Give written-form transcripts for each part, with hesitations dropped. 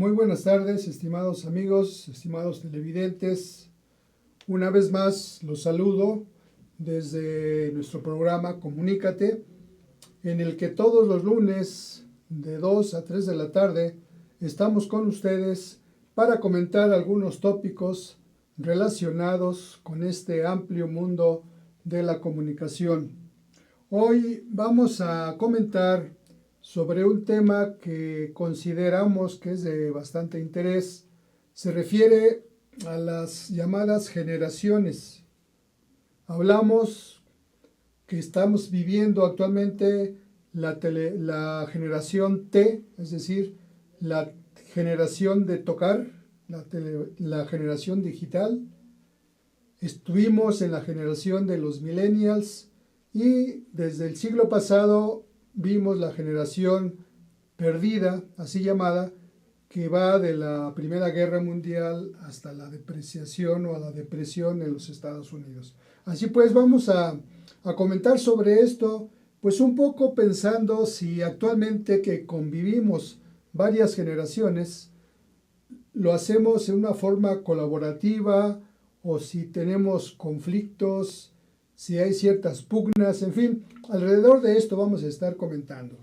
Muy buenas tardes, estimados amigos, estimados televidentes. Una vez más los saludo desde nuestro programa Comunícate, en el que todos los lunes de 2 a 3 de la tarde estamos con ustedes para comentar algunos tópicos relacionados con este amplio mundo de la comunicación. Hoy vamos a comentar sobre un tema que consideramos que es de bastante interés. Se refiere a las llamadas generaciones. Hablamos que estamos viviendo actualmente la generación T, es decir, la generación de tocar, la generación digital. Estuvimos en la generación de los millennials y desde el siglo pasado vimos la generación perdida, así llamada, que va de la Primera Guerra Mundial hasta la depreciación o a la depresión en los Estados Unidos. Así pues, vamos a comentar sobre esto, pues un poco pensando si actualmente que convivimos varias generaciones, lo hacemos en una forma colaborativa o si tenemos conflictos, si hay ciertas pugnas, en fin, alrededor de esto vamos a estar comentando.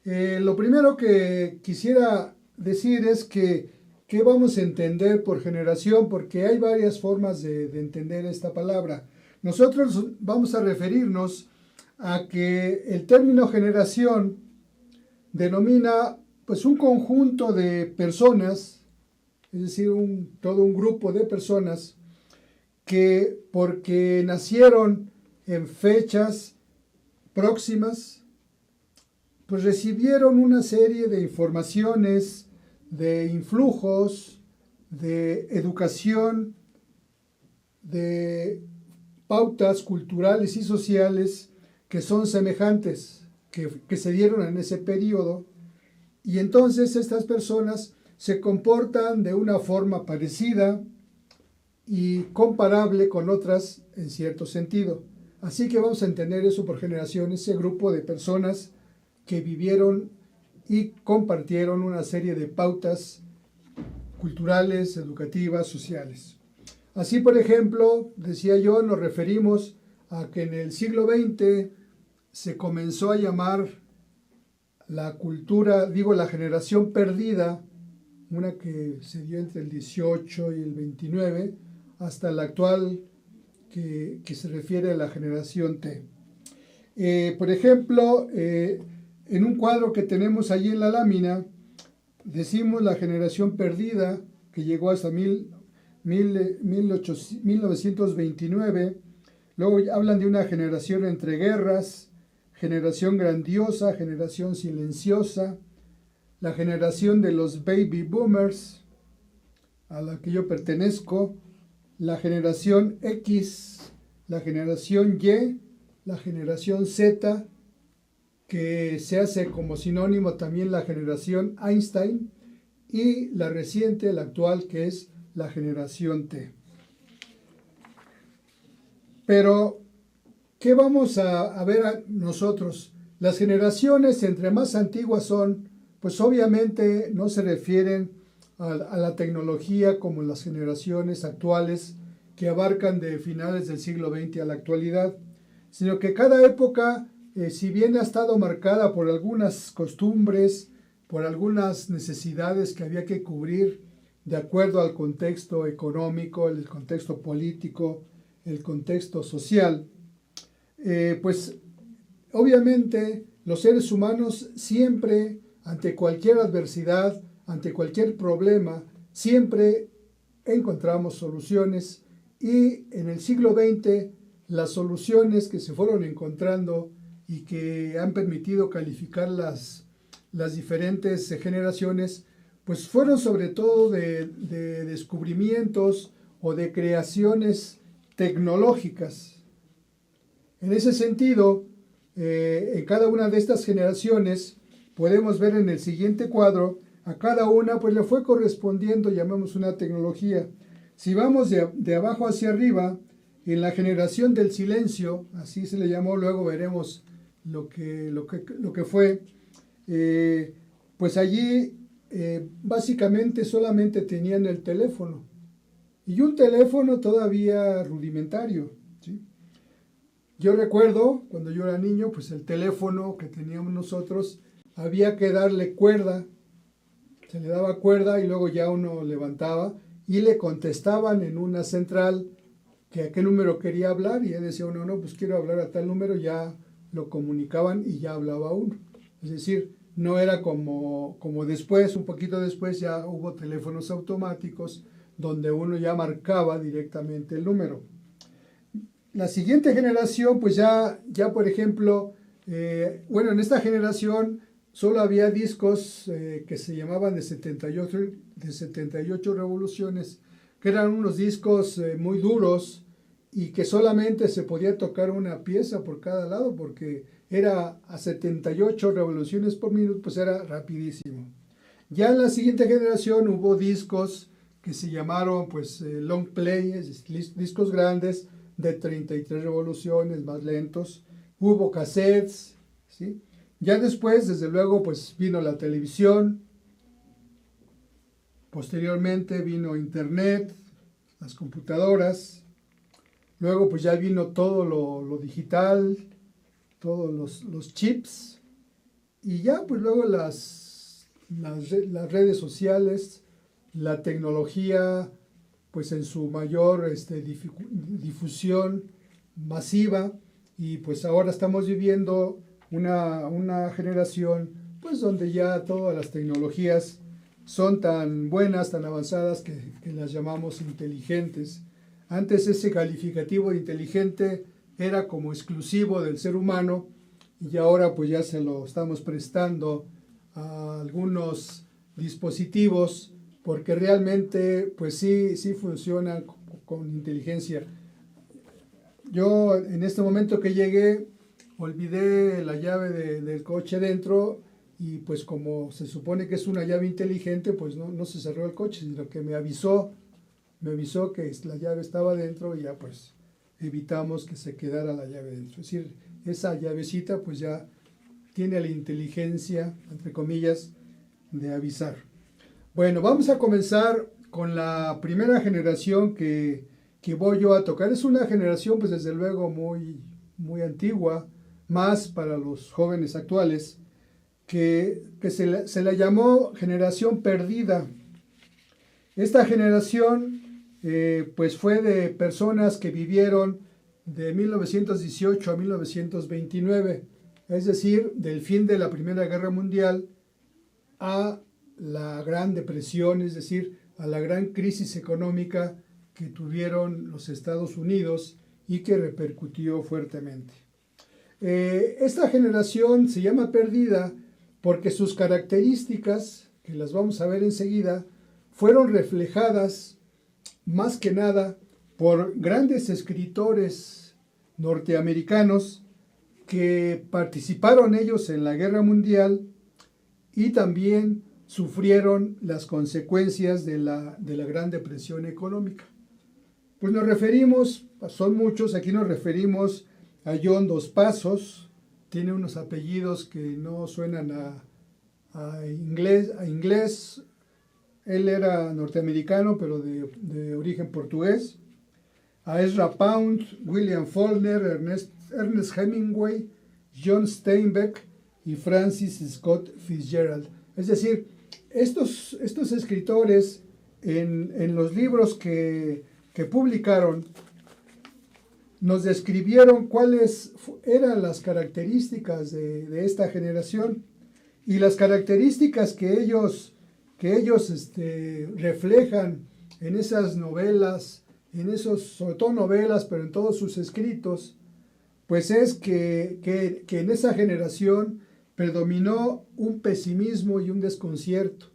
Lo primero que quisiera decir es que ¿qué vamos a entender por generación? Porque hay varias formas de entender esta palabra. Nosotros vamos a referirnos a que el término generación denomina pues un conjunto de personas, es decir, todo un grupo de personas que porque nacieron en fechas próximas, pues recibieron una serie de informaciones, de influjos, de educación, de pautas culturales y sociales que son semejantes, que se dieron en ese periodo, y entonces estas personas se comportan de una forma parecida y comparable con otras en cierto sentido. Así que vamos a entender eso por generación, ese grupo de personas que vivieron y compartieron una serie de pautas culturales, educativas, sociales. Así, por ejemplo, decía yo, nos referimos a que en el siglo XX se comenzó a llamar la cultura, la generación perdida, una que se dio entre el 18 y el 29, hasta la actual que se refiere a la generación T. Por ejemplo, en un cuadro que tenemos allí en la lámina, decimos la generación perdida, que llegó hasta 1929. Luego hablan de una generación entre guerras, generación grandiosa, generación silenciosa, la generación de los baby boomers, a la que yo pertenezco, la generación X, la generación Y, la generación Z, que se hace como sinónimo también la generación Einstein, y la reciente, la actual, que es la generación T. Pero, ¿qué vamos a ver nosotros? Las generaciones, entre más antiguas son, pues obviamente no se refieren a la tecnología como las generaciones actuales que abarcan de finales del siglo XX a la actualidad, sino que cada época, si bien ha estado marcada por algunas costumbres, por algunas necesidades que había que cubrir de acuerdo al contexto económico, el contexto político, el contexto social, pues obviamente los seres humanos siempre, ante cualquier adversidad, ante cualquier problema, siempre encontramos soluciones, y en el siglo XX las soluciones que se fueron encontrando y que han permitido calificar las diferentes generaciones, pues fueron sobre todo de descubrimientos o de creaciones tecnológicas. En ese sentido, en cada una de estas generaciones podemos ver en el siguiente cuadro, a cada una pues le fue correspondiendo, llamamos una tecnología. Si vamos de abajo hacia arriba, en la generación del silencio, así se le llamó, luego veremos lo que fue, pues allí básicamente solamente tenían el teléfono. Y un teléfono todavía rudimentario, ¿sí? Yo recuerdo, cuando yo era niño, pues el teléfono que teníamos nosotros, había que darle cuerda, se le daba cuerda y luego ya uno levantaba y le contestaban en una central que a qué número quería hablar y ya decía uno, no, pues quiero hablar a tal número, ya lo comunicaban y ya hablaba uno. Es decir, no era como después, un poquito después ya hubo teléfonos automáticos donde uno ya marcaba directamente el número. La siguiente generación, pues ya por ejemplo, bueno, en esta generación solo había discos que se llamaban de 78 revoluciones, que eran unos discos muy duros y que solamente se podía tocar una pieza por cada lado porque era a 78 revoluciones por minuto, pues era rapidísimo. Ya en la siguiente generación hubo discos que se llamaron pues long play, discos grandes de 33 revoluciones, más lentos. Hubo cassettes, ¿sí? Ya después, desde luego, pues vino la televisión, posteriormente vino internet, las computadoras, luego pues ya vino todo lo digital, todos los chips, y ya pues luego las redes sociales, la tecnología pues en su mayor difusión masiva, y pues ahora estamos viviendo una generación pues donde ya todas las tecnologías son tan buenas, tan avanzadas que las llamamos inteligentes. Antes ese calificativo de inteligente era como exclusivo del ser humano y ahora pues ya se lo estamos prestando a algunos dispositivos porque realmente pues sí funcionan con inteligencia. Yo en este momento que llegué olvidé la llave del coche dentro y pues como se supone que es una llave inteligente, pues no se cerró el coche, sino que me avisó que la llave estaba dentro y ya pues evitamos que se quedara la llave dentro. Es decir, esa llavecita pues ya tiene la inteligencia, entre comillas, de avisar. Bueno, vamos a comenzar con la primera generación que voy yo a tocar. Es una generación pues desde luego muy antigua, más para los jóvenes actuales, que se la llamó generación perdida. Esta generación pues fue de personas que vivieron de 1918 a 1929, es decir, del fin de la Primera Guerra Mundial a la Gran Depresión, es decir, a la gran crisis económica que tuvieron los Estados Unidos y que repercutió fuertemente. Esta generación se llama perdida porque sus características, que las vamos a ver enseguida, fueron reflejadas más que nada por grandes escritores norteamericanos que participaron ellos en la Guerra Mundial y también sufrieron las consecuencias de la Gran Depresión económica. Pues nos referimos, son muchos, aquí nos referimos a John Dos Passos, tiene unos apellidos que no suenan a inglés. Él era norteamericano, pero de origen portugués. A Ezra Pound, William Faulkner, Ernest Hemingway, John Steinbeck y Francis Scott Fitzgerald. Es decir, estos escritores en los libros que publicaron nos describieron cuáles eran las características de esta generación y las características que ellos reflejan en esas novelas, sobre todo novelas, pero en todos sus escritos, pues es que en esa generación predominó un pesimismo y un desconcierto,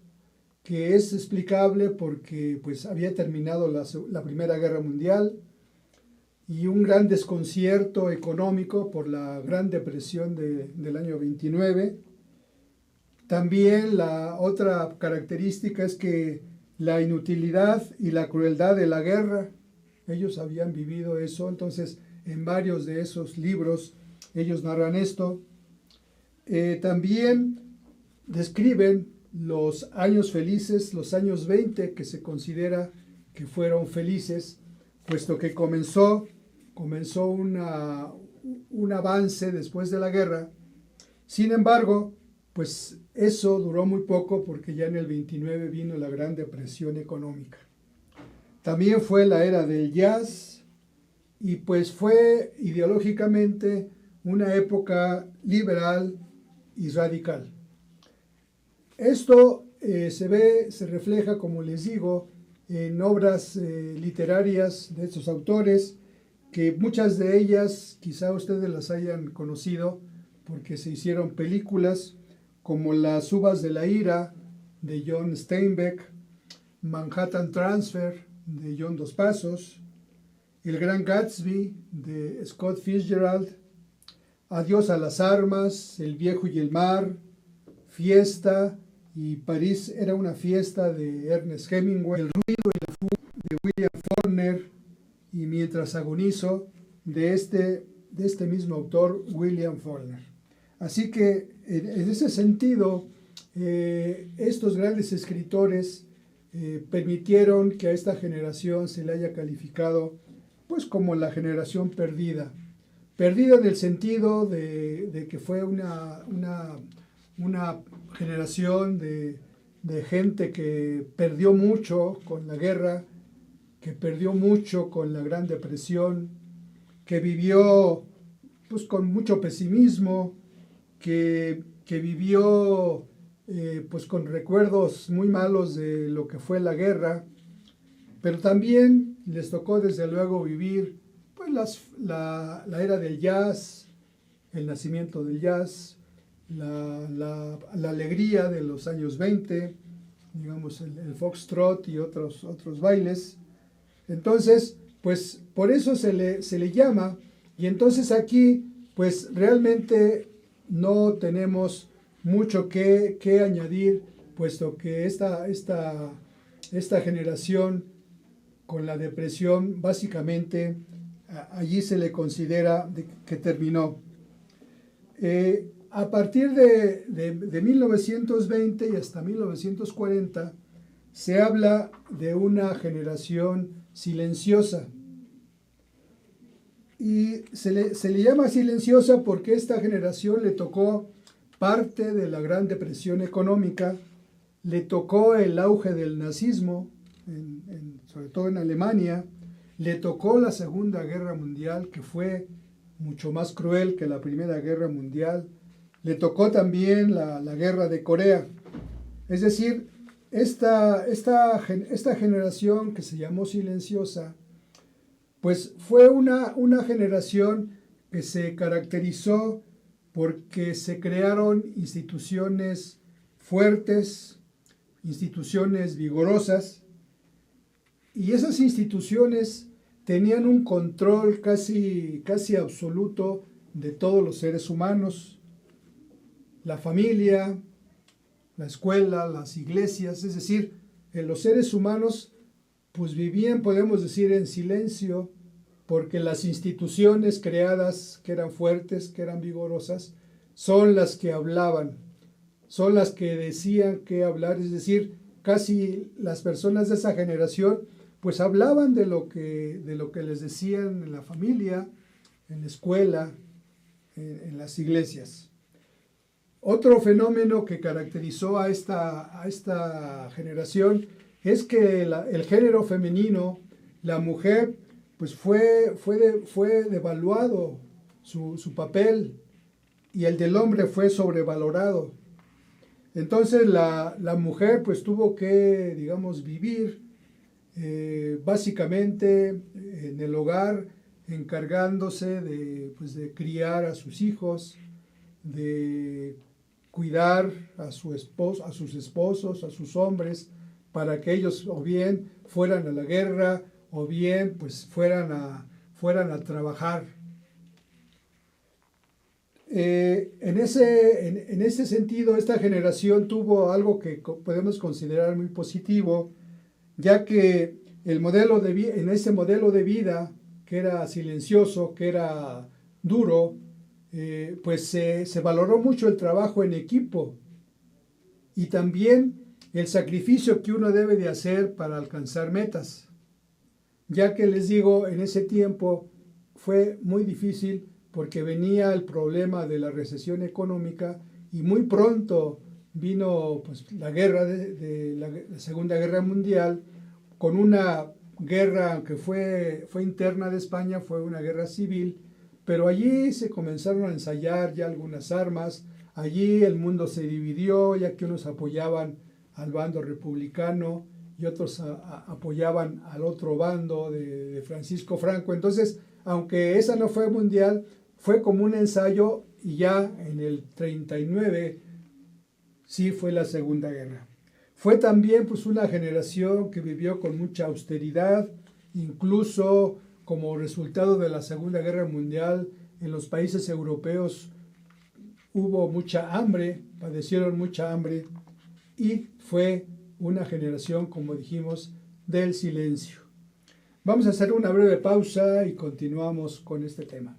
que es explicable porque pues había terminado la Primera Guerra Mundial y un gran desconcierto económico por la Gran Depresión del año 29. También la otra característica es que la inutilidad y la crueldad de la guerra, ellos habían vivido eso, entonces en varios de esos libros ellos narran esto. También describen los años felices, los años 20 que se considera que fueron felices, puesto que comenzó un avance después de la guerra. Sin embargo, pues eso duró muy poco porque ya en el 29 vino la Gran Depresión económica. También fue la era del jazz y pues fue ideológicamente una época liberal y radical. Esto se refleja, como les digo, en obras literarias de estos autores, que muchas de ellas quizá ustedes las hayan conocido porque se hicieron películas, como Las uvas de la ira, de John Steinbeck, Manhattan Transfer, de John Dos Passos, El Gran Gatsby, de Scott Fitzgerald, Adiós a las armas, El viejo y el mar, Fiesta y París era una fiesta, de Ernest Hemingway, El ruido y la fuga, de William Faulkner, y Mientras agonizo, de este mismo autor, William Faulkner. Así que en ese sentido, estos grandes escritores permitieron que a esta generación se le haya calificado pues como la generación perdida. Perdida en el sentido de que fue una generación de gente que perdió mucho con la guerra, que perdió mucho con la Gran Depresión, que vivió pues con mucho pesimismo, que vivió pues con recuerdos muy malos de lo que fue la guerra, pero también les tocó desde luego vivir pues la era del jazz, el nacimiento del jazz, la alegría de los años 20, digamos el foxtrot y otros bailes. Entonces, pues por eso se le llama, y entonces aquí pues realmente no tenemos mucho que añadir, puesto que esta generación con la depresión básicamente allí se le considera que terminó. A partir de 1920 y hasta 1940 se habla de una generación silenciosa. Y se le llama silenciosa porque esta generación le tocó parte de la Gran Depresión económica, le tocó el auge del nazismo, sobre todo en Alemania, le tocó la Segunda Guerra Mundial, que fue mucho más cruel que la Primera Guerra Mundial, le tocó también la Guerra de Corea. Es decir, esta generación que se llamó silenciosa, pues fue una generación que se caracterizó porque se crearon instituciones fuertes, instituciones vigorosas, y esas instituciones tenían un control casi absoluto de todos los seres humanos, la familia, la escuela, las iglesias, es decir, los seres humanos pues vivían, podemos decir, en silencio, porque las instituciones creadas, que eran fuertes, que eran vigorosas, son las que hablaban, son las que decían qué hablar, es decir, casi las personas de esa generación pues hablaban de lo que les decían en la familia, en la escuela, en las iglesias. Otro fenómeno que caracterizó a esta generación es que el género femenino, la mujer, pues fue devaluado su papel, y el del hombre fue sobrevalorado. Entonces la mujer pues tuvo que, digamos, vivir básicamente en el hogar, encargándose de criar a sus hijos, de cuidar a sus esposos, a sus hombres, para que ellos o bien fueran a la guerra o bien pues fueran a trabajar. En ese sentido, esta generación tuvo algo que podemos considerar muy positivo, ya que en ese modelo de vida, que era silencioso, que era duro, pues se valoró mucho el trabajo en equipo. y también el sacrificio que uno debe de hacer para alcanzar metas. Ya que les digo, en ese tiempo fue muy difícil porque venía el problema de la recesión económica y muy pronto vino pues, la guerra de la Segunda Guerra Mundial, con una guerra que fue interna de España, fue una guerra civil, pero allí se comenzaron a ensayar ya algunas armas, allí el mundo se dividió, ya que unos apoyaban al bando republicano y otros apoyaban al otro bando de Francisco Franco. Entonces, aunque esa no fue mundial, fue como un ensayo y ya en el 39 sí fue la Segunda Guerra. Fue también pues una generación que vivió con mucha austeridad, incluso como resultado de la Segunda Guerra Mundial en los países europeos hubo mucha hambre, padecieron mucha hambre y fue una generación, como dijimos, del silencio. Vamos a hacer una breve pausa y continuamos con este tema.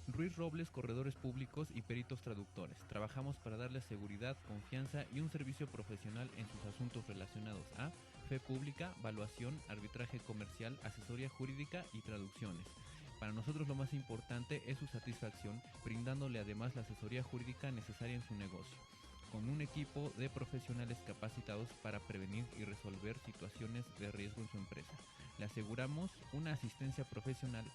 Ruiz Robles, corredores públicos y peritos traductores. Trabajamos para darles seguridad, confianza y un servicio profesional en sus asuntos relacionados a fe pública, valuación, arbitraje comercial, asesoría jurídica y traducciones. Para nosotros lo más importante es su satisfacción, brindándole además la asesoría jurídica necesaria en su negocio, con un equipo de profesionales capacitados para prevenir y resolver situaciones de riesgo en su empresa. Le aseguramos una asistencia profesional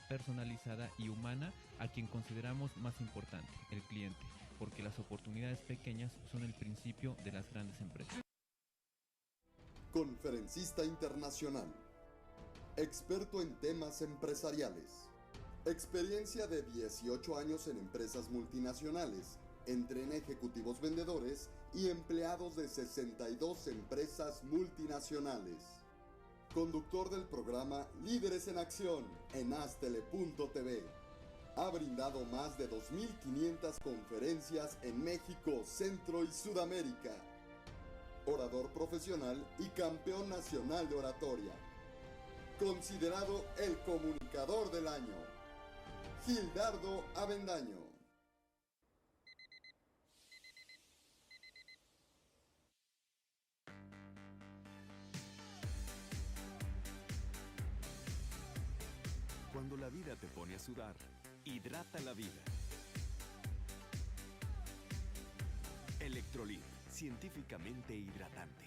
personalizada y humana a quien consideramos más importante, el cliente, porque las oportunidades pequeñas son el principio de las grandes empresas. Conferencista internacional, experto en temas empresariales, experiencia de 18 años en empresas multinacionales, entrena ejecutivos vendedores y empleados de 62 empresas multinacionales. Conductor del programa Líderes en Acción en Astele.tv. Ha brindado más de 2.500 conferencias en México, Centro y Sudamérica. Orador profesional y campeón nacional de oratoria. Considerado el comunicador del año. Gildardo Avendaño. Cuando la vida te pone a sudar, hidrata la vida. Electrolit, científicamente hidratante.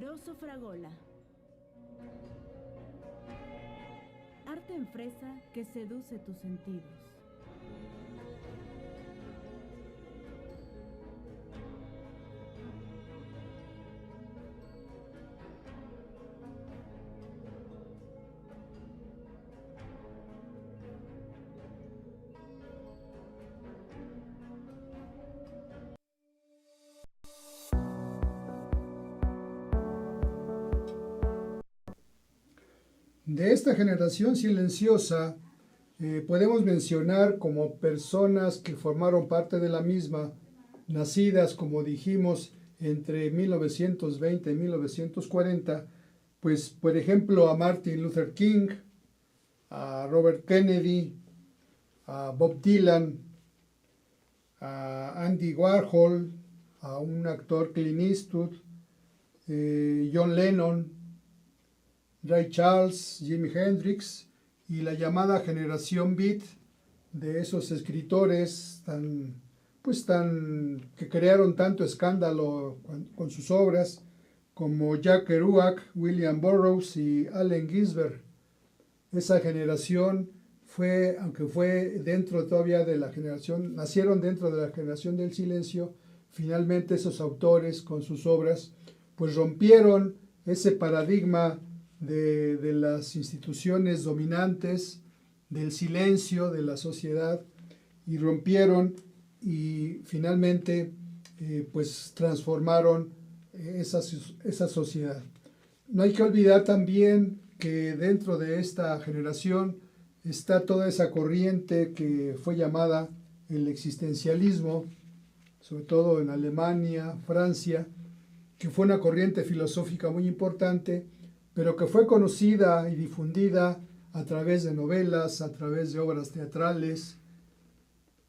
Rosso Fragola. Arte en fresa que seduce tus sentidos. De esta generación silenciosa, podemos mencionar como personas que formaron parte de la misma, nacidas, como dijimos, entre 1920 y 1940, pues por ejemplo a Martin Luther King, a Robert Kennedy, a Bob Dylan, a Andy Warhol, a un actor Clint Eastwood, John Lennon, Ray Charles, Jimi Hendrix y la llamada generación Beat de esos escritores que crearon tanto escándalo con sus obras, como Jack Kerouac, William Burroughs y Allen Ginsberg. Esa generación aunque fue dentro todavía de la generación, nacieron dentro de la generación del silencio, finalmente esos autores con sus obras pues rompieron ese paradigma de las instituciones dominantes, del silencio de la sociedad, y rompieron y finalmente pues transformaron esa sociedad. No hay que olvidar también que dentro de esta generación está toda esa corriente que fue llamada el existencialismo, sobre todo en Alemania, Francia, que fue una corriente filosófica muy importante, pero que fue conocida y difundida a través de novelas, a través de obras teatrales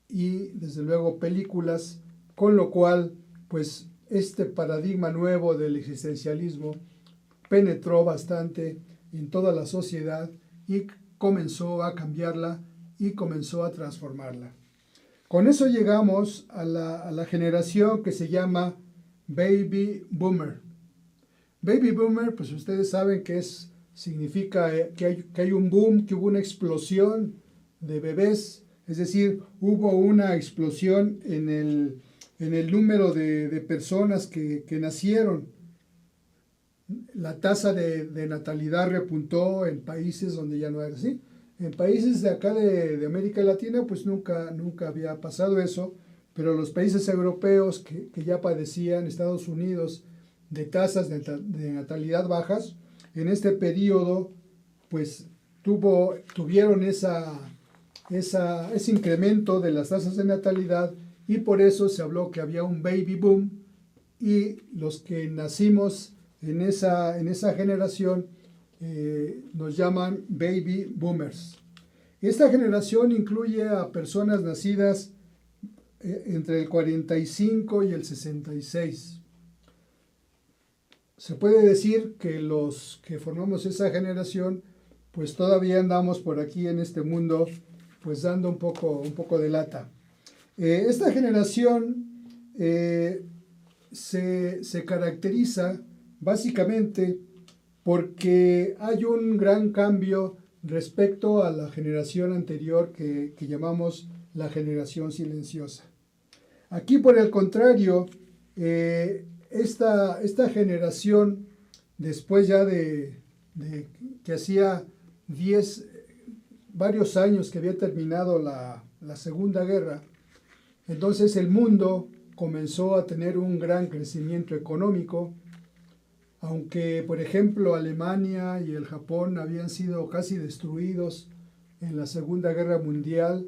y desde luego películas, con lo cual pues este paradigma nuevo del existencialismo penetró bastante en toda la sociedad y comenzó a cambiarla y comenzó a transformarla. Con eso llegamos a la generación que se llama Baby Boomer. Baby Boomer, pues ustedes saben que significa que hay un boom, que hubo una explosión de bebés, es decir, hubo una explosión en el número de personas que nacieron. La tasa de natalidad repuntó en países donde ya no era así. En países de acá de América Latina, pues nunca había pasado eso, pero los países europeos que ya padecían, Estados Unidos, de tasas de natalidad bajas, en este periodo, pues tuvieron ese incremento de las tasas de natalidad, y por eso se habló que había un baby boom, y los que nacimos en esa generación nos llaman baby boomers. Esta generación incluye a personas nacidas entre el 45 y el 66. Se puede decir que los que formamos esa generación, pues todavía andamos por aquí en este mundo, pues dando un poco de lata. Esta generación se caracteriza básicamente porque hay un gran cambio respecto a la generación anterior que llamamos la generación silenciosa. Aquí, por el contrario, esta generación, después ya de que hacía varios años que había terminado la Segunda Guerra, entonces el mundo comenzó a tener un gran crecimiento económico, aunque, por ejemplo, Alemania y el Japón habían sido casi destruidos en la Segunda Guerra Mundial,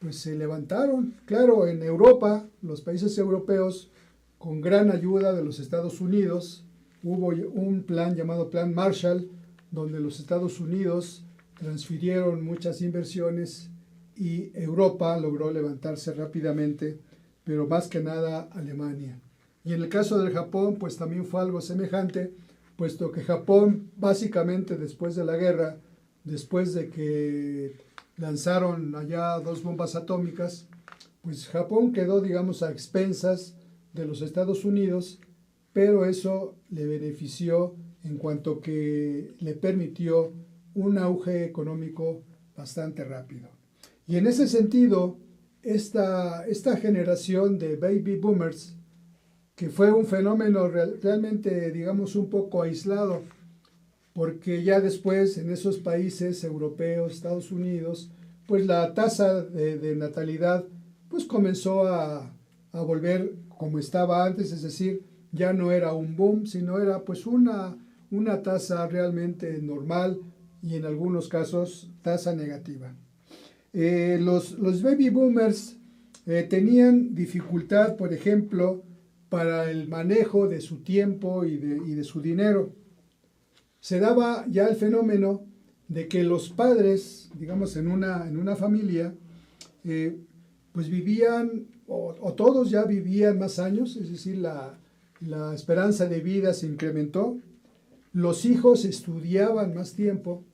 pues se levantaron. Claro, en Europa, los países europeos, con gran ayuda de los Estados Unidos, hubo un plan llamado Plan Marshall, donde los Estados Unidos transfirieron muchas inversiones y Europa logró levantarse rápidamente, pero más que nada Alemania. Y en el caso del Japón, pues también fue algo semejante, puesto que Japón, básicamente después de la guerra, después de que lanzaron allá 2 bombas atómicas, pues Japón quedó, digamos, a expensas de los Estados Unidos, pero eso le benefició en cuanto que le permitió un auge económico bastante rápido. Y en ese sentido, esta generación de baby boomers, que fue un fenómeno realmente, digamos, un poco aislado, porque ya después en esos países europeos, Estados Unidos, pues la tasa de natalidad pues comenzó a volver como estaba antes, es decir, ya no era un boom, sino era pues una tasa realmente normal y en algunos casos tasa negativa. Los baby boomers tenían dificultad, por ejemplo, para el manejo de su tiempo y de su dinero. Se daba ya el fenómeno de que los padres, digamos, en una familia, pues vivían, o todos ya vivían más años, es decir, la esperanza de vida se incrementó, los hijos estudiaban más tiempo,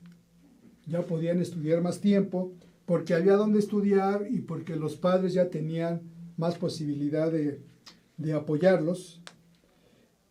ya podían estudiar más tiempo, porque había donde estudiar y porque los padres ya tenían más posibilidad de apoyarlos.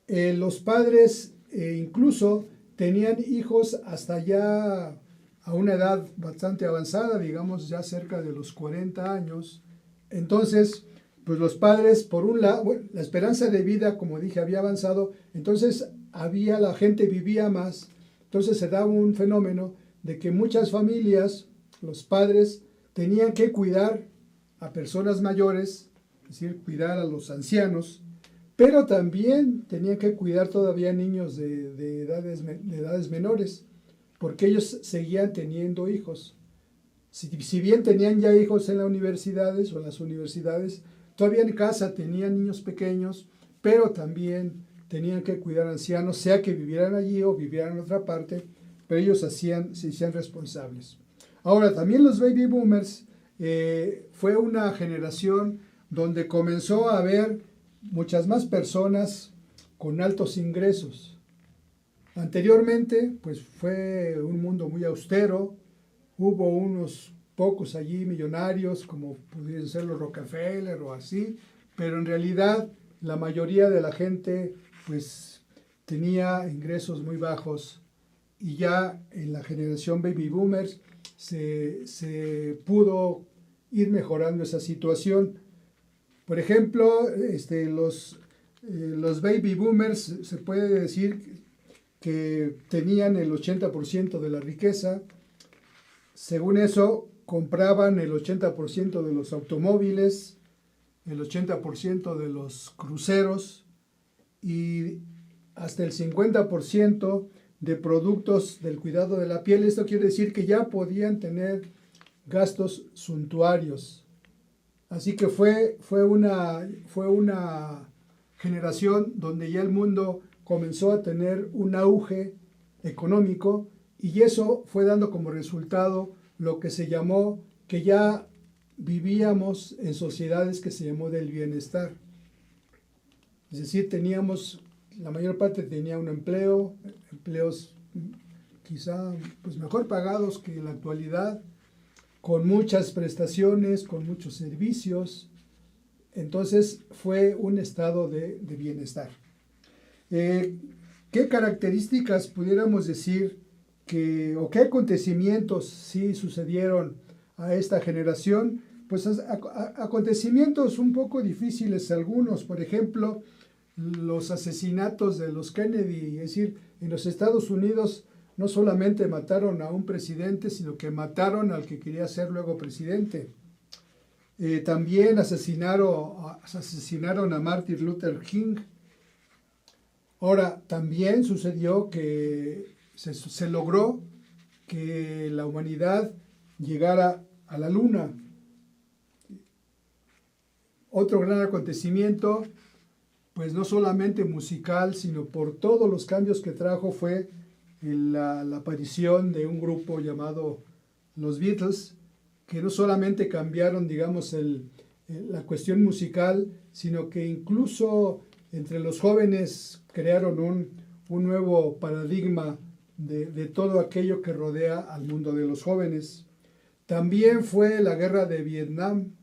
Los padres incluso tenían hijos hasta ya a una edad bastante avanzada, digamos ya cerca de los 40 años. Entonces, pues los padres, por un lado, bueno, la esperanza de vida, como dije, había avanzado, entonces la gente vivía más, entonces se daba un fenómeno de que muchas familias, los padres, tenían que cuidar a personas mayores, es decir, cuidar a los ancianos, pero también tenían que cuidar todavía niños de edades menores, porque ellos seguían teniendo hijos. Si bien tenían ya hijos en las universidades o en las universidades, todavía en casa tenían niños pequeños, pero también tenían que cuidar a ancianos, sea que vivieran allí o vivieran en otra parte, pero ellos se hacían responsables. Ahora, también los baby boomers fue una generación donde comenzó a haber muchas más personas con altos ingresos. Anteriormente, pues fue un mundo muy austero, hubo unos pocos allí millonarios, como pudieran ser los Rockefeller o así, pero en realidad la mayoría de la gente pues tenía ingresos muy bajos y ya en la generación baby boomers se pudo ir mejorando esa situación. Por ejemplo, los baby boomers se puede decir que tenían el 80% de la riqueza. Según eso, compraban el 80% de los automóviles, el 80% de los cruceros y hasta el 50% de productos del cuidado de la piel. Esto quiere decir que ya podían tener gastos suntuarios. Así que fue una generación donde ya el mundo comenzó a tener un auge económico y eso fue dando como resultado lo que se llamó, que ya vivíamos en sociedades que se llamó del bienestar. Es decir, la mayor parte tenía un empleo, empleos quizá pues mejor pagados que en la actualidad, con muchas prestaciones, con muchos servicios. Entonces fue un estado de bienestar. ¿Qué características pudiéramos decir o qué acontecimientos sí sucedieron a esta generación? Pues acontecimientos un poco difíciles algunos, por ejemplo, los asesinatos de los Kennedy, es decir, en los Estados Unidos no solamente mataron a un presidente, sino que mataron al que quería ser luego presidente. También asesinaron a Martin Luther King. Ahora, también sucedió que se logró que la humanidad llegara a la Luna. Otro gran acontecimiento, pues no solamente musical, sino por todos los cambios que trajo, fue la aparición de un grupo llamado los Beatles, que no solamente cambiaron, digamos, la cuestión musical, sino que incluso entre los jóvenes crearon un nuevo paradigma de todo aquello que rodea al mundo de los jóvenes. También fue la guerra de Vietnam.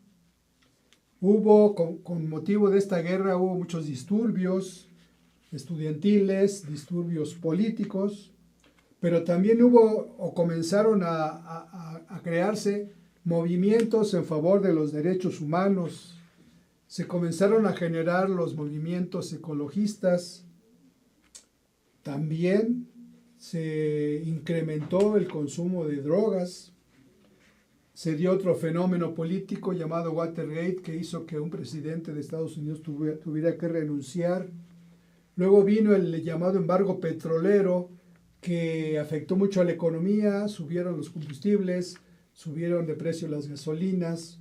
Con motivo de esta guerra, hubo muchos disturbios estudiantiles, disturbios políticos, pero también comenzaron a crearse movimientos en favor de los derechos humanos. Se comenzaron a generar los movimientos ecologistas. También se incrementó el consumo de drogas. Se dio otro fenómeno político llamado Watergate, que hizo que un presidente de Estados Unidos tuviera que renunciar. Luego vino el llamado embargo petrolero, que afectó mucho a la economía, subieron los combustibles, subieron de precio las gasolinas.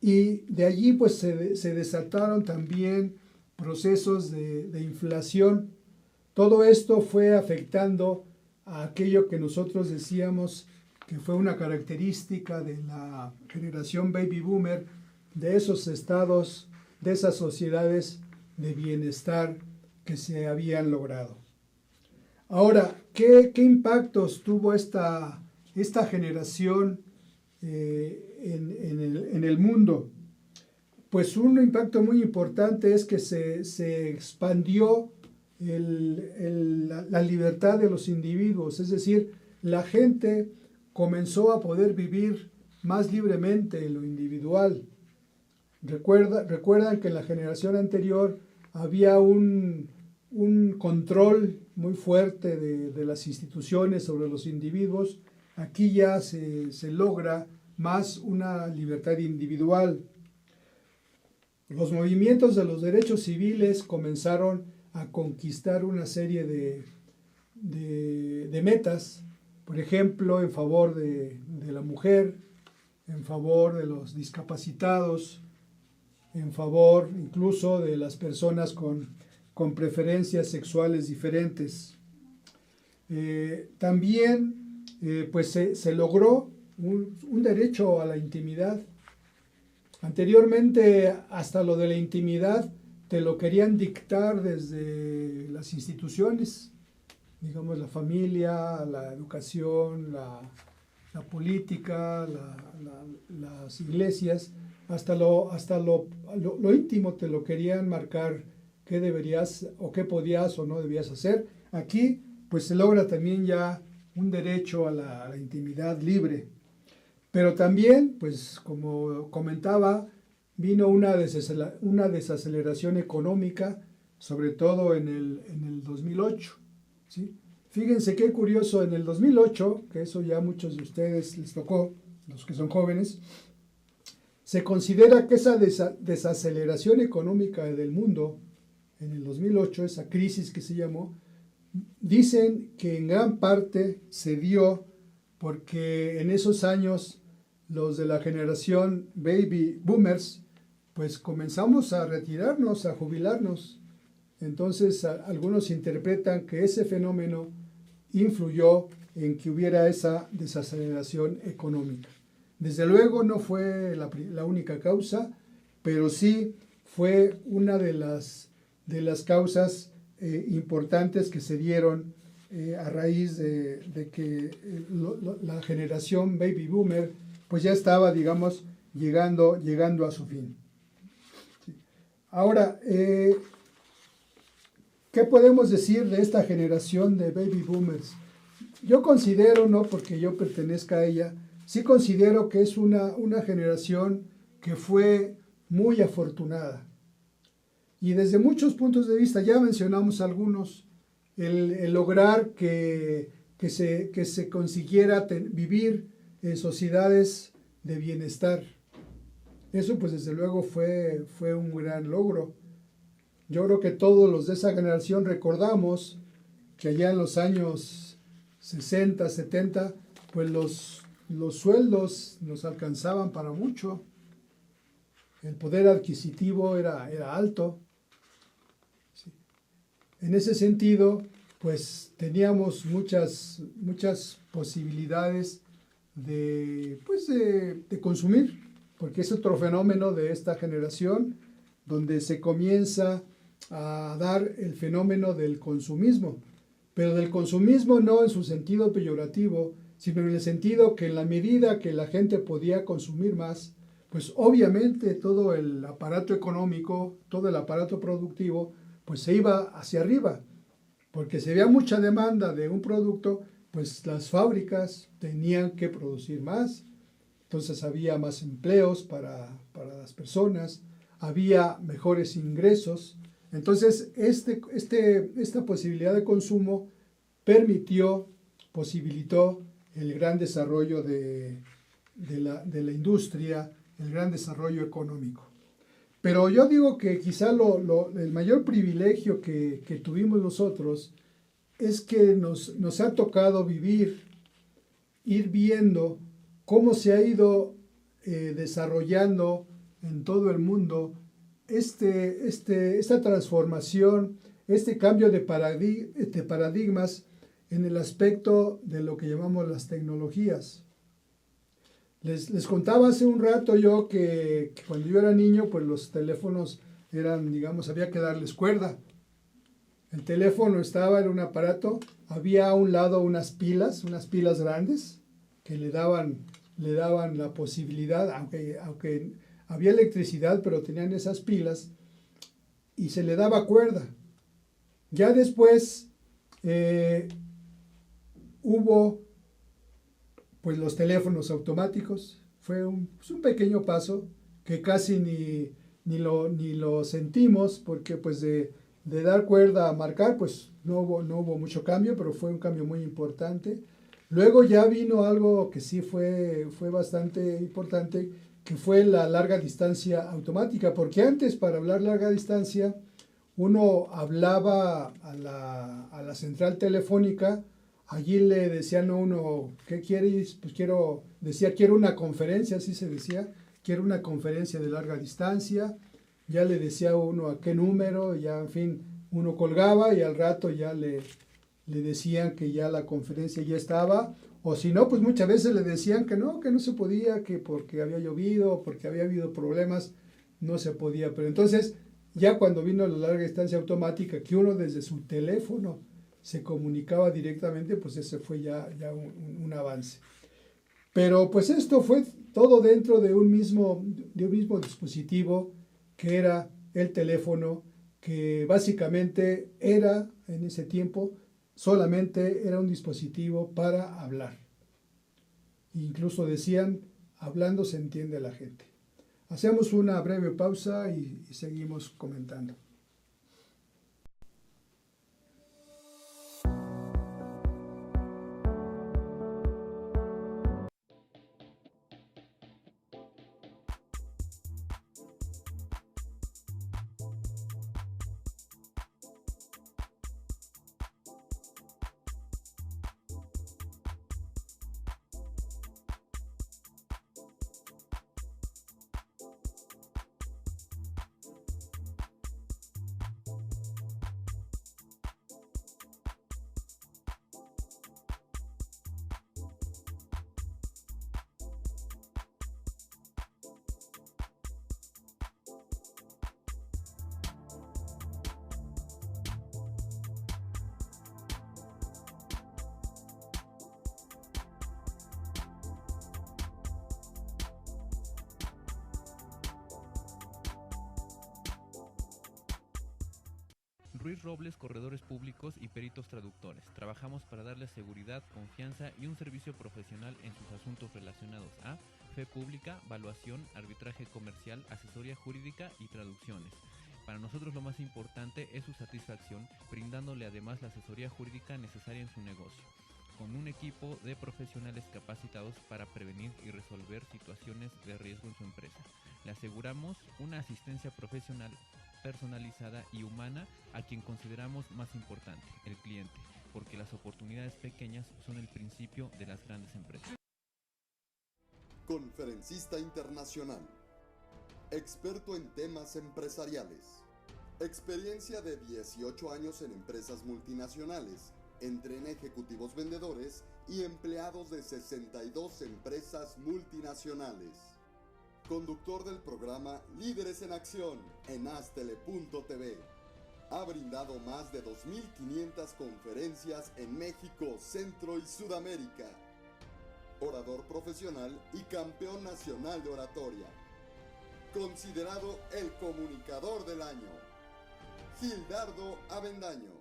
Y de allí pues se desataron también procesos de inflación. Todo esto fue afectando a aquello que nosotros decíamos que fue una característica de la generación baby boomer, de esos estados, de esas sociedades de bienestar que se habían logrado. Ahora, ¿qué impactos tuvo esta generación en el mundo? Pues un impacto muy importante es que se expandió la libertad de los individuos, es decir, la gente comenzó a poder vivir más libremente en lo individual. Recuerdan que en la generación anterior había un control muy fuerte de las instituciones sobre los individuos. Aquí ya se logra más una libertad individual. Los movimientos de los derechos civiles comenzaron a conquistar una serie de metas, por ejemplo, en favor de la mujer, en favor de los discapacitados, en favor incluso de las personas con preferencias sexuales diferentes. También pues se logró un derecho a la intimidad. Anteriormente, hasta lo de la intimidad te lo querían dictar desde las instituciones, digamos la familia, la educación, la política, las iglesias, hasta lo íntimo te lo querían marcar, qué deberías o qué podías o no debías hacer. Aquí pues se logra también ya un derecho a la intimidad libre. Pero también, pues como comentaba, vino una desaceleración económica, sobre todo en el 2008. ¿Sí? Fíjense qué curioso, en el 2008, que eso ya a muchos de ustedes les tocó, los que son jóvenes, se considera que esa desaceleración económica del mundo, en el 2008, esa crisis que se llamó, dicen que en gran parte se dio porque en esos años los de la generación baby boomers, pues comenzamos a retirarnos, a jubilarnos. Entonces algunos interpretan que ese fenómeno influyó en que hubiera esa desaceleración económica. Desde luego no fue la única causa, pero sí fue una de las causas importantes que se dieron a raíz de que la generación baby boomer pues ya estaba, digamos, llegando a su fin. Ahora, ¿qué podemos decir de esta generación de baby boomers? Yo considero, no porque yo pertenezca a ella, sí considero que es una generación que fue muy afortunada. Y desde muchos puntos de vista, ya mencionamos algunos, el lograr que se consiguiera vivir en sociedades de bienestar. Eso pues desde luego fue un gran logro. Yo creo que todos los de esa generación recordamos que allá en los años 60, 70, pues los sueldos nos alcanzaban para mucho. El poder adquisitivo era alto. Sí. En ese sentido, pues teníamos muchas posibilidades de consumir, porque es otro fenómeno de esta generación donde se comienza a dar el fenómeno del consumismo, pero del consumismo no en su sentido peyorativo, sino en el sentido que en la medida que la gente podía consumir más, pues obviamente todo el aparato económico, todo el aparato productivo, pues se iba hacia arriba, porque si había mucha demanda de un producto, pues las fábricas tenían que producir más, entonces había más empleos para las personas, había mejores ingresos, entonces esta posibilidad de consumo posibilitó el gran desarrollo de la industria, el gran desarrollo económico. Pero yo digo que quizá el mayor privilegio que tuvimos nosotros es que nos ha tocado ir viendo cómo se ha ido desarrollando en todo el mundo esta transformación, este cambio de paradigmas en el aspecto de lo que llamamos las tecnologías. Les contaba hace un rato yo que cuando yo era niño, pues los teléfonos eran, digamos, había que darles cuerda. El teléfono estaba en un aparato, había a un lado unas pilas grandes que le daban la posibilidad, aunque había electricidad, pero tenían esas pilas y se le daba cuerda. Ya después hubo pues los teléfonos automáticos. Fue un pequeño paso que casi ni lo sentimos, porque pues de dar cuerda a marcar pues no hubo mucho cambio, pero fue un cambio muy importante. Luego ya vino algo que sí fue bastante importante, que fue la larga distancia automática, porque antes para hablar larga distancia uno hablaba a la central telefónica. Allí le decían a uno, ¿qué quieres? Pues quiero una conferencia, así se decía, quiero una conferencia de larga distancia. Ya le decía a uno a qué número, ya en fin, uno colgaba y al rato ya le decían que ya la conferencia ya estaba. O si no, pues muchas veces le decían que no se podía, que porque había llovido, porque había habido problemas, no se podía. Pero entonces, ya cuando vino la larga distancia automática, que uno desde su teléfono se comunicaba directamente, pues ese fue ya un avance. Pero pues esto fue todo dentro de un mismo dispositivo, que era el teléfono, que básicamente era en ese tiempo solamente era un dispositivo para hablar. Incluso decían, hablando se entiende la gente. Hacemos una breve pausa y seguimos comentando. Ruiz Robles, corredores públicos y peritos traductores. Trabajamos para darles seguridad, confianza y un servicio profesional en sus asuntos relacionados a fe pública, valuación, arbitraje comercial, asesoría jurídica y traducciones. Para nosotros lo más importante es su satisfacción, brindándole además la asesoría jurídica necesaria en su negocio, con un equipo de profesionales capacitados para prevenir y resolver situaciones de riesgo en su empresa. Le aseguramos una asistencia profesional personalizada y humana a quien consideramos más importante, el cliente, porque las oportunidades pequeñas son el principio de las grandes empresas. Conferencista internacional, experto en temas empresariales, experiencia de 18 años en empresas multinacionales, entrena ejecutivos vendedores y empleados de 62 empresas multinacionales. Conductor del programa Líderes en Acción en Astele.tv. Ha brindado más de 2.500 conferencias en México, Centro y Sudamérica. Orador profesional y campeón nacional de oratoria. Considerado el comunicador del año. Gildardo Avendaño.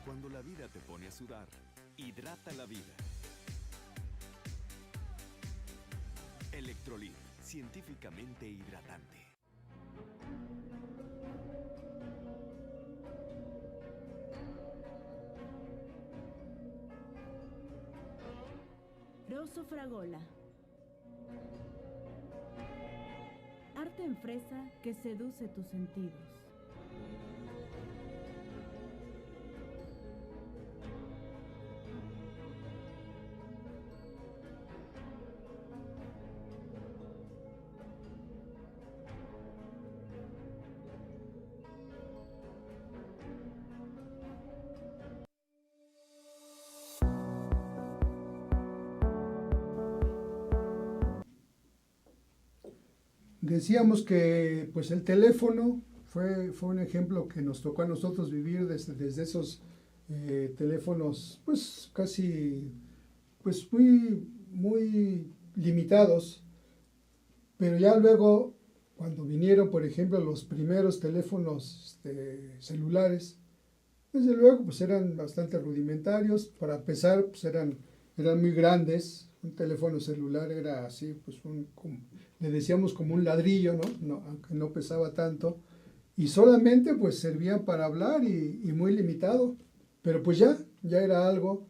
Cuando la vida te pone a sudar, hidrata la vida. Electrolit, científicamente hidratante. Rosso Fragola. Arte en fresa que seduce tus sentidos. decíamos que pues el teléfono fue un ejemplo que nos tocó a nosotros vivir desde esos teléfonos pues casi pues muy limitados, pero ya luego cuando vinieron por ejemplo los primeros teléfonos celulares, desde luego pues eran bastante rudimentarios. Para empezar pues eran muy grandes. Un teléfono celular era así, pues le decíamos como un ladrillo, ¿no? Aunque no pesaba tanto. Y solamente pues servían para hablar y muy limitado. Pero pues ya era algo.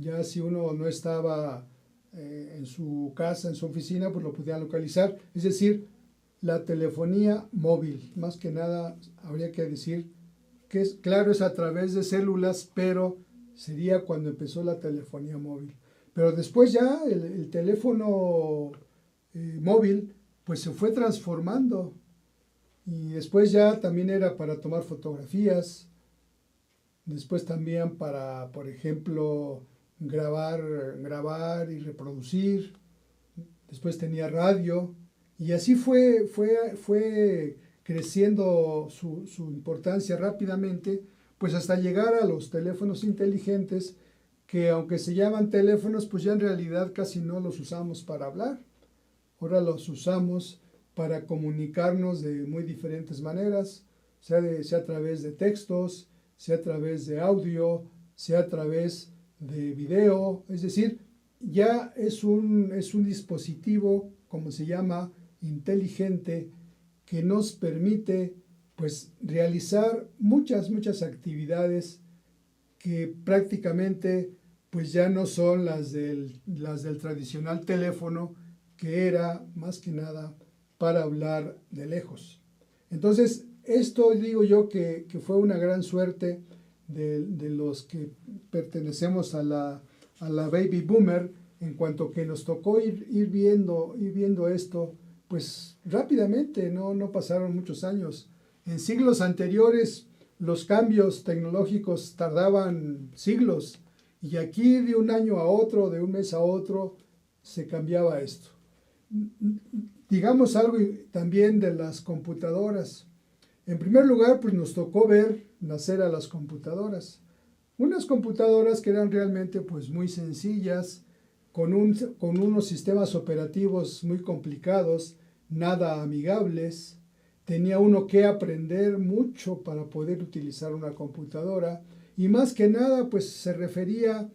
Ya si uno no estaba en su casa, en su oficina, pues lo podía localizar. Es decir, la telefonía móvil, más que nada habría que decir que claro, es a través de células, pero sería cuando empezó la telefonía móvil. Pero después ya el teléfono móvil pues se fue transformando y después ya también era para tomar fotografías, después también para, por ejemplo, grabar y reproducir, después tenía radio y así fue creciendo su importancia rápidamente, pues hasta llegar a los teléfonos inteligentes, que aunque se llaman teléfonos, pues ya en realidad casi no los usamos para hablar. Ahora los usamos para comunicarnos de muy diferentes maneras, sea a través de textos, sea a través de audio, sea a través de video. Es decir, ya es un dispositivo, como se llama, inteligente, que nos permite pues realizar muchas actividades que prácticamente pues ya no son las del tradicional teléfono, que era más que nada para hablar de lejos. Entonces, esto digo yo que fue una gran suerte de los que pertenecemos a la baby boomer, en cuanto que nos tocó ir viendo esto, pues rápidamente, no pasaron muchos años. En siglos anteriores los cambios tecnológicos tardaban siglos, y aquí de un año a otro, de un mes a otro, se cambiaba esto. Digamos algo también de las computadoras. En primer lugar, pues nos tocó ver nacer a las computadoras. Unas computadoras que eran realmente pues muy sencillas, con unos sistemas operativos muy complicados, nada amigables. Tenía uno que aprender mucho para poder utilizar una computadora, y más que nada pues se refería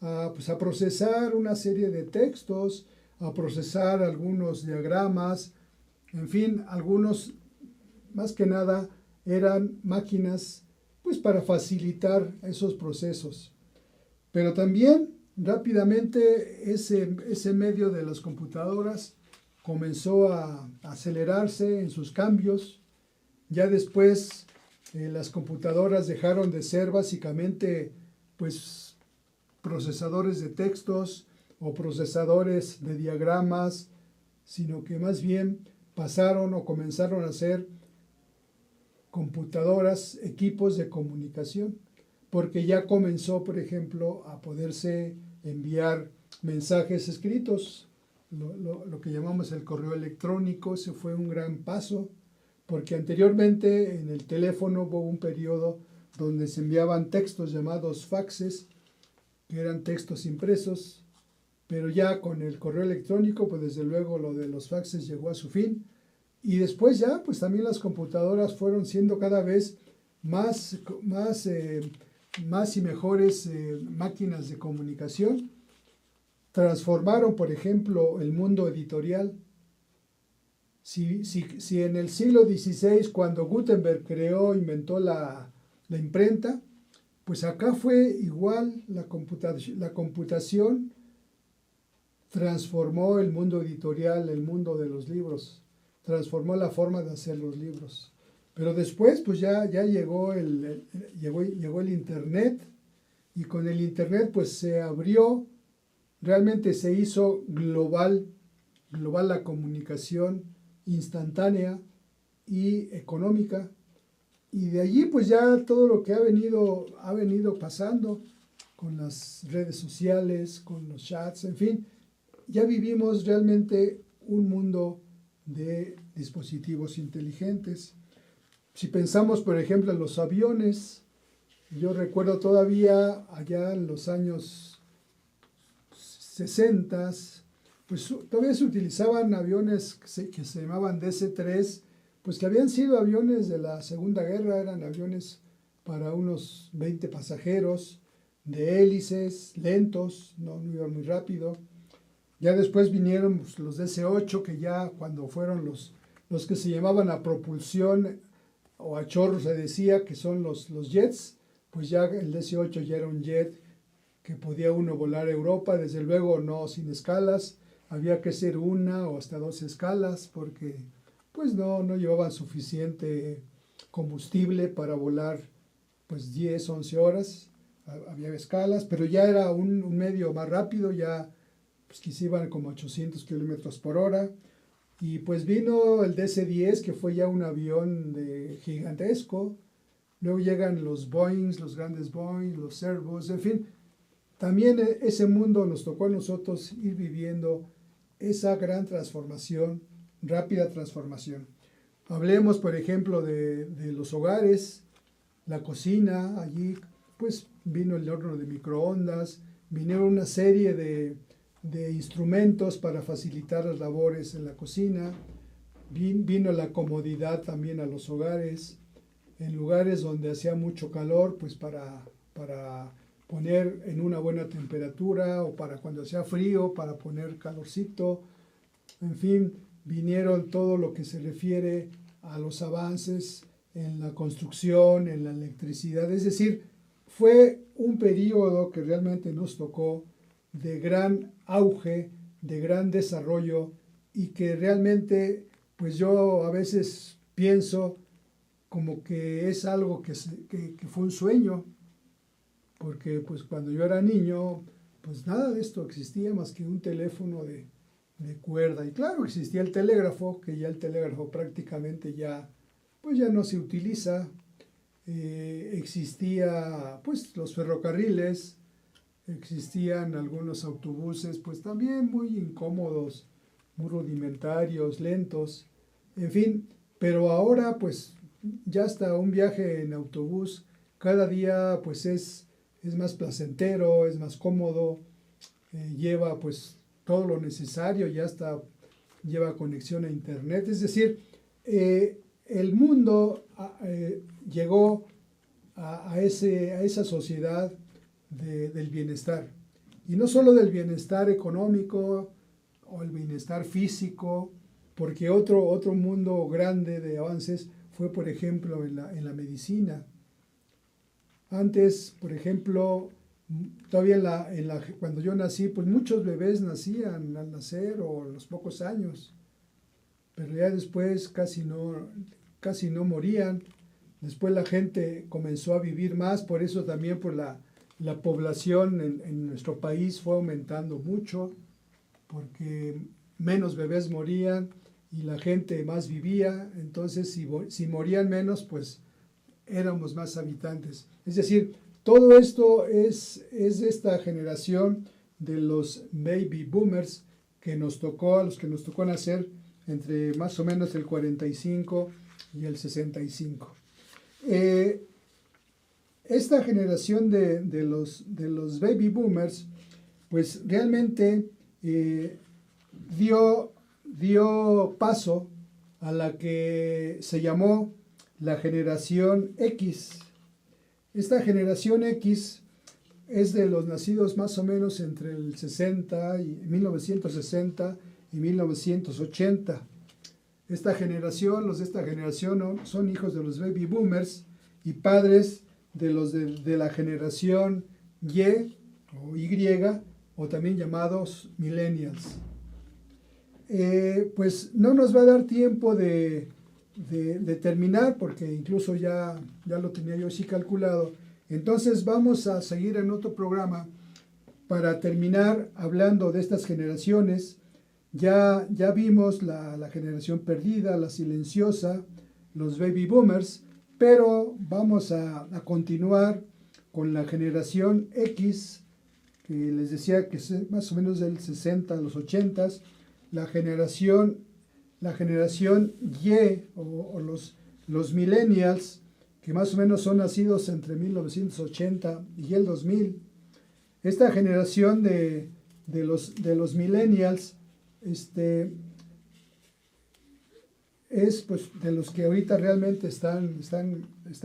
a procesar una serie de textos, a procesar algunos diagramas, en fin, algunos más que nada eran máquinas pues para facilitar esos procesos. Pero también rápidamente ese medio de las computadoras comenzó a acelerarse en sus cambios. Ya después las computadoras dejaron de ser básicamente pues procesadores de textos o procesadores de diagramas, sino que más bien pasaron o comenzaron a ser computadoras, equipos de comunicación, porque ya comenzó, por ejemplo, a poderse enviar mensajes escritos, lo que llamamos el correo electrónico. Ese fue un gran paso, porque anteriormente en el teléfono hubo un periodo donde se enviaban textos llamados faxes, que eran textos impresos, pero ya con el correo electrónico, pues desde luego lo de los faxes llegó a su fin. Y después ya, pues también las computadoras fueron siendo cada vez más y mejores máquinas de comunicación. Transformaron, por ejemplo, el mundo editorial. Si en el siglo XVI, cuando Gutenberg inventó la imprenta, pues acá fue igual. La computación transformó el mundo editorial, el mundo de los libros, transformó la forma de hacer los libros. Pero después pues ya llegó el Internet, y con el Internet pues se abrió, realmente se hizo global la comunicación instantánea y económica. Y de allí pues ya todo lo que ha venido pasando con las redes sociales, con los chats, en fin, ya vivimos realmente un mundo de dispositivos inteligentes. Si pensamos, por ejemplo, en los aviones, yo recuerdo todavía allá en los años 60, pues todavía se utilizaban aviones que se llamaban DC-3, pues que habían sido aviones de la Segunda Guerra, eran aviones para unos 20 pasajeros, de hélices, lentos, no iban muy rápido. Ya después vinieron pues, los DC-8, que ya cuando fueron los que se llamaban a propulsión o a chorro se decía, que son los jets, pues ya el DC-8 ya era un jet que podía uno volar a Europa, desde luego no sin escalas, había que hacer una o hasta 2 escalas porque pues no llevaban suficiente combustible para volar pues 10, 11 horas, había escalas, pero ya era un medio más rápido, ya pues que se iban como 800 kilómetros por hora, y pues vino el DC-10, que fue ya un avión gigantesco, luego llegan los Boeings, los grandes Boeing, los Airbus, en fin, también ese mundo nos tocó a nosotros ir viviendo esa gran transformación, rápida transformación. Hablemos, por ejemplo, de los hogares, la cocina, allí pues vino el horno de microondas, vinieron una serie de instrumentos para facilitar las labores en la cocina, vino la comodidad también a los hogares, en lugares donde hacía mucho calor, pues para poner en una buena temperatura, o para cuando hacía frío, para poner calorcito, en fin, vinieron todo lo que se refiere a los avances en la construcción, en la electricidad, es decir, fue un periodo que realmente nos tocó de gran auge, de gran desarrollo, y que realmente, pues yo a veces pienso como que es algo que fue un sueño, porque pues cuando yo era niño, pues nada de esto existía más que un teléfono de cuerda, y claro, existía el telégrafo, que ya el telégrafo prácticamente pues ya no se utiliza, existía pues los ferrocarriles, existían algunos autobuses, pues también muy incómodos, muy rudimentarios, lentos, en fin, pero ahora pues ya hasta un viaje en autobús cada día pues es más placentero, es más cómodo, lleva pues todo lo necesario, ya hasta lleva conexión a internet, es decir, el mundo llegó a esa sociedad del bienestar, y no solo del bienestar económico o el bienestar físico, porque otro mundo grande de avances fue, por ejemplo, en la medicina. Antes, por ejemplo, todavía cuando yo nací, pues muchos bebés nacían al nacer o a los pocos años, pero ya después casi no morían. Después la gente comenzó a vivir más, por eso también por la población en nuestro país fue aumentando mucho, porque menos bebés morían y la gente más vivía, entonces si morían menos, pues éramos más habitantes. Es decir, todo esto es esta generación de los baby boomers a los que nos tocó nacer entre más o menos el 45 y el 65. Esta generación de los baby boomers, pues realmente dio paso a la que se llamó la generación X. Esta generación X es de los nacidos más o menos entre el 1960 y 1980. Los de esta generación son hijos de los baby boomers y padres de los de la generación Y o también llamados millennials. Pues no nos va a dar tiempo de terminar, porque incluso ya lo tenía yo así calculado. Entonces vamos a seguir en otro programa para terminar hablando de estas generaciones. Ya vimos la generación perdida, la silenciosa, los baby boomers, pero vamos a continuar con la generación X, que les decía que es más o menos del 60 a los 80, la generación la generación Y o los millennials, que más o menos son nacidos entre 1980 y el 2000. Esta generación de los millennials es pues de los que ahorita realmente están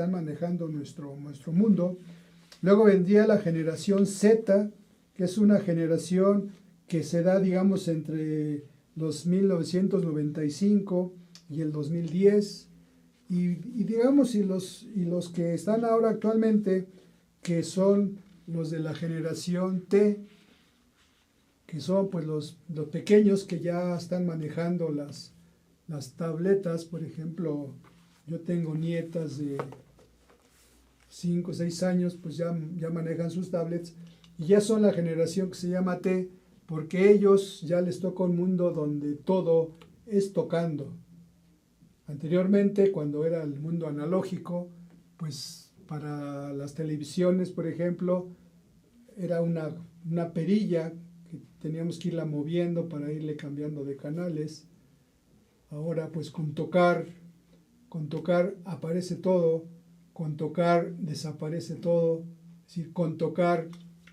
manejando nuestro mundo. Luego vendría la generación Z, que es una generación que se da, digamos, entre los 1995 y el 2010. Y digamos, y los que están ahora actualmente, que son los de la generación T, que son pues los pequeños que ya están manejando las tabletas. Por ejemplo, yo tengo nietas de 5 o 6 años, pues ya manejan sus tablets, y ya son la generación que se llama T, porque ellos ya les toca un mundo donde todo es tocando. Anteriormente, cuando era el mundo analógico, pues para las televisiones, por ejemplo, era una perilla que teníamos que irla moviendo para irle cambiando de canales. Ahora pues con tocar aparece todo, con tocar desaparece todo. Es decir, con tocar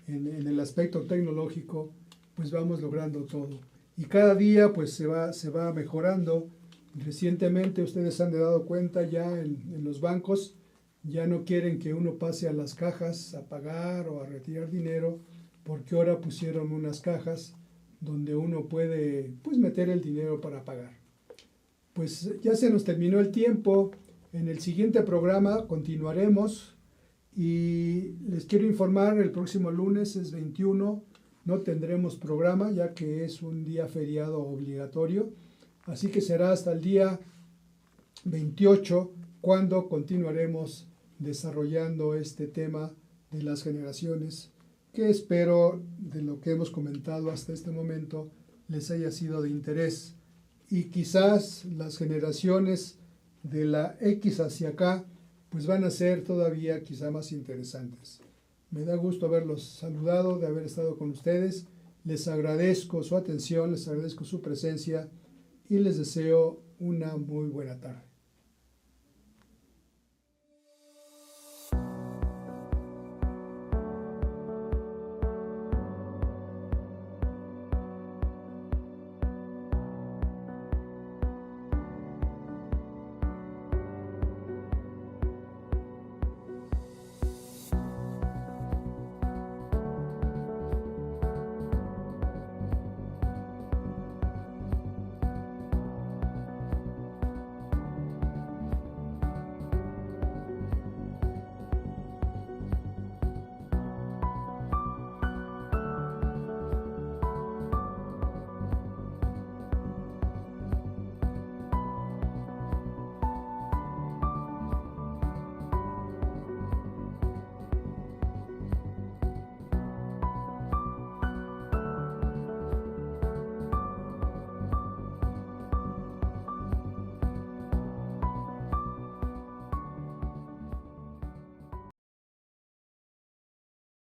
en el aspecto tecnológico pues vamos logrando todo. Y cada día pues se va mejorando. Recientemente ustedes han dado cuenta ya en los bancos, ya no quieren que uno pase a las cajas a pagar o a retirar dinero, porque ahora pusieron unas cajas donde uno puede pues meter el dinero para pagar. Pues ya se nos terminó el tiempo. En el siguiente programa continuaremos y les quiero informar, el próximo lunes es 21, no tendremos programa ya que es un día feriado obligatorio, así que será hasta el día 28 cuando continuaremos desarrollando este tema de las generaciones, que espero de lo que hemos comentado hasta este momento les haya sido de interés. Y quizás las generaciones de la X hacia acá pues van a ser todavía quizá más interesantes. Me da gusto haberlos saludado, de haber estado con ustedes. Les agradezco su atención, les agradezco su presencia y les deseo una muy buena tarde.